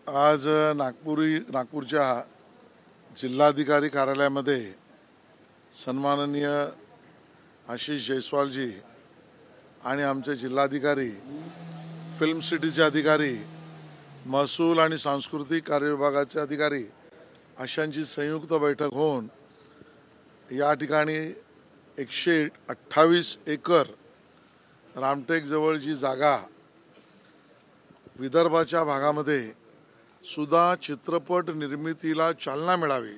आज नागपूरच्या जिल्हाधिकारी कार्यालयामध्ये सन्माननीय आशिष जयस्वालजी आणि आमचे जिल्हाधिकारी, फिल्म सिटीचे अधिकारी, महसूल आणि सांस्कृतिक कार्य विभागाचे अधिकारी अशांची संयुक्त बैठक होऊन या ठिकाणी 128 एकर रामटेक जवळ जी जागा विदर्भाच्या भागामध्ये सुद्धा चित्रपट निर्मितीला चालना मिळावी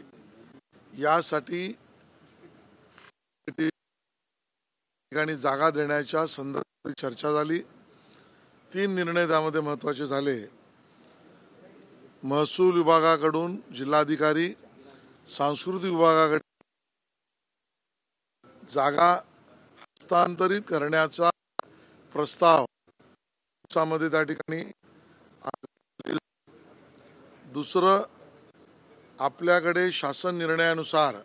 यासाठी ठिकाणी जागा देण्याच्या संदर्भात चर्चा झाली। 3 निर्णय त्यामध्ये महत्त्वाचे झाले। महसूल विभागाकडून जिल्हाधिकारी, सांस्कृतिक विभागाकडे जागा हस्तांतरित करण्याचा प्रस्ताव त्या ठिकाणी। दुसरं, आपल्याकडे शासन निर्णयानुसार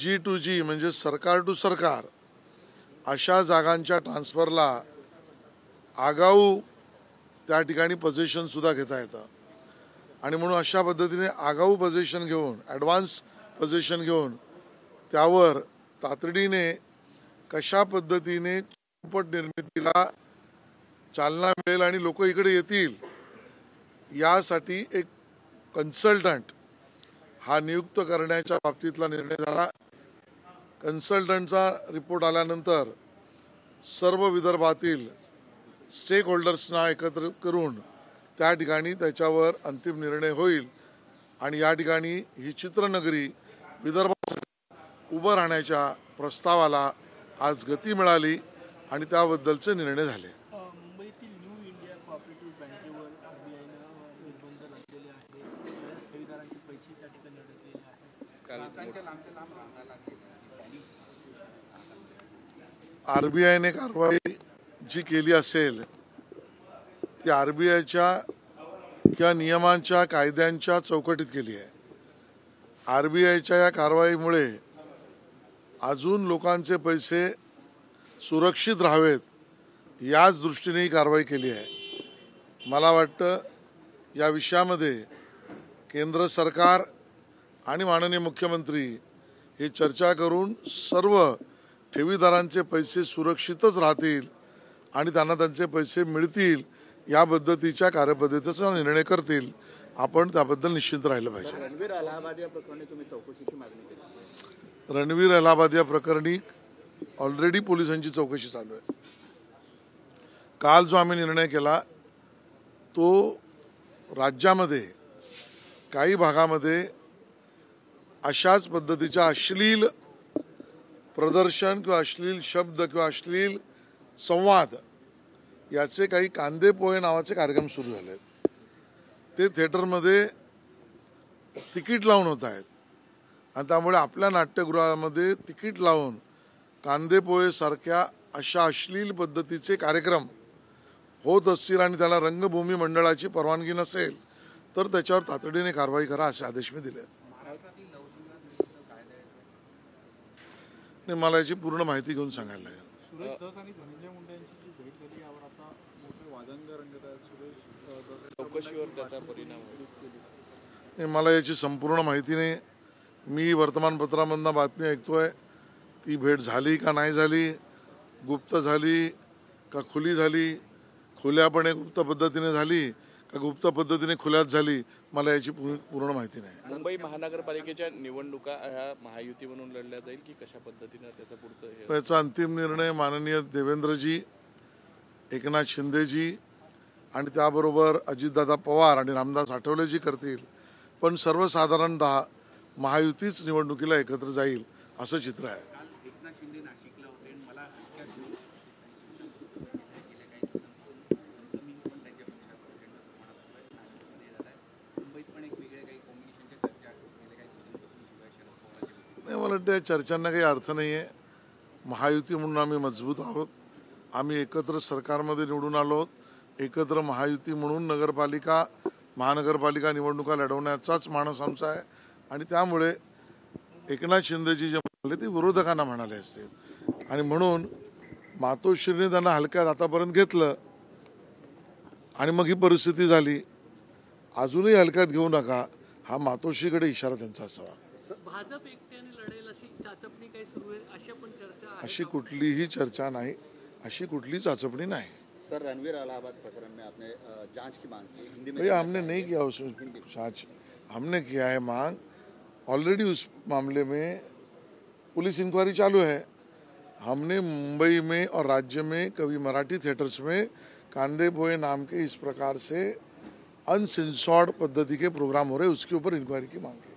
G2G म्हणजे सरकार टू सरकार अशा जागांच्या ट्रान्सफरला आगाऊ त्या ठिकाणी पोझिशन सुद्धा घेता येतं आणि म्हणून अशा पद्धतीने आगाऊ पोझिशन घेऊन, ॲडव्हान्स पोझिशन घेऊन त्यावर तातडीने कशा पद्धतीने चित्रपट निर्मितीला चालना मिळेल आणि लोक इकडे येतील यासाठी एक कन्सल्टंट हा नियुक्त करण्याच्या बाबतीतला निर्णय झाला। कन्सल्टंटचा रिपोर्ट आल्यानंतर सर्व विदर्भातील स्टेक होल्डर्सना एकत्रित करून त्या ठिकाणी त्याच्यावर अंतिम निर्णय होईल आणि या ठिकाणी ही चित्रनगरी विदर्भात उभं राहण्याच्या प्रस्तावाला आज गती मिळाली आणि त्याबद्दलचे निर्णय झाले। मुंबईतील न्यू इंडिया कोऑपरेटिव्ह बँकेवर आरबीआयने निर्बंध लावलेले आहेत। बऱ्याच ठेवीदारांचे पैसे त्या ठिकाणी अडकलेले आहेत। आरबीआयने कारवाई जी केली असेल ती आरबीआयच्या किंवा नियमांच्या कायद्यांच्या चौकटीत केली आहे। आरबीआयच्या या कारवाईमुळे अजून लोकांचे पैसे सुरक्षित राहावेत याच दृष्टीने ही कारवाई केली आहे। मला वाटतं या विषयामध्ये केंद्र सरकार आणि माननीय मुख्यमंत्री हे चर्चा करून सर्व ठेवीदारांचे पैसे सुरक्षितच राहतील आणि त्यांना त्यांचे पैसे मिळतील या पद्धतीच्या कार्यपद्धतीचा निर्णय करतील। आपण त्याबद्दल निश्चित राहिलं पाहिजे। रणवीर अलाहाबादी प्रकरणी तुम्ही चौकशीची मागणी केली। रणवीर अलाहाबादी प्रकरणी ऑलरेडी पोलिसांची चौकशी चालू आहे। काल जो आम्ही निर्णय केला तो राज्यामध्ये काही भागामध्ये अशाच पद्धतीच्या अश्लील प्रदर्शन किंवा अश्लील शब्द किंवा अश्लील संवाद याचे काही कांदे पोहे नावाचे कार्यक्रम सुरू झाले आहेत। ते थिएटरमध्ये तिकीट लावून होत आहेत आणि त्यामुळे आपल्या नाट्यगृहामध्ये तिकीट लावून कांदे पोहे सारख्या अशा अश्लील पद्धतीचे कार्यक्रम होत असतील आणि त्याला रंगभूमी मंडळाची परवानगी नसेल तर त्याच्यावर तातडीने कारवाई करा असे आदेश मी दिले। मला याची पूर्ण माहिती घेऊन सांगायला लागेल। मला याची संपूर्ण माहिती नाही। मी वर्तमानपत्रामधून बातमी ऐकतोय ती भेट झाली का नाही झाली, गुप्त झाली का खुली झाली, खुल्यापणे गुप्त पद्धतीने झाली का गुप्त पद्धतीने खुल्यात झाली, मला याची पूर्ण माहिती नाही। मुंबई महानगरपालिकेच्या निवडणुका ह्या महायुती म्हणून लढल्या जाईल की कशा पद्धतीने त्याचा पुढचं याचा अंतिम निर्णय माननीय देवेंद्रजी, एकनाथ शिंदेजी आणि त्याबरोबर अजितदादा पवार आणि रामदास आठवलेजी करतील, पण सर्वसाधारणतः महायुतीच निवडणुकीला एकत्र जाईल असं चित्र आहे। मला वाटतं या चर्चांना काही अर्थ नाही आहे। महायुती म्हणून आम्ही मजबूत आहोत। आम्ही एकत्र सरकारमध्ये निवडून आलो आहोत। एकत्र महायुती म्हणून महानगरपालिका निवडणुका लढवण्याचाच मानस आमचा आहे आणि त्यामुळे एकनाथ शिंदेजी जे म्हणाले ते विरोधकांना म्हणाले असतील आणि म्हणून मातोश्रीने त्यांना हलक्यात आतापर्यंत घेतलं आणि मग ही परिस्थिती झाली. अजूनही हलक्यात घेऊ नका, हा मातोश्रीकडे इशारा त्यांचा असावा. भाजप एकट्याने लढेल अशी चाचपणी काही सुरू आहे, अशा पण चर्चा आहे. अशी कुठलीही चर्चा नाही, अशी कुठली चाचपणी नाही. सर, रणवीर अलाहाबाद प्रकरण में आपने जांच की मांग की, हिंदी में भैया हमने नहीं किया उसमें जांच, हमने किया है मांग. ऑलरेडी उस मामले में पुलिस इंक्वायरी चालू है. हमने मुंबई में और राज्य में कभी मराठी थिएटर्स में कांदे पोहे नाम के इस प्रकार से अनसेंसर्ड पद्धति के प्रोग्राम हो रहे, उसके ऊपर इंक्वायरी की मांग की.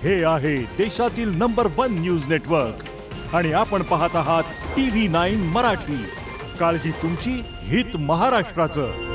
हे आहे देशातील नंबर 1 न्यूज नेटवर्क आणि आपण पाहत आहात TV9 मराठी. काळजी तुमची, हित महाराष्ट्राचं.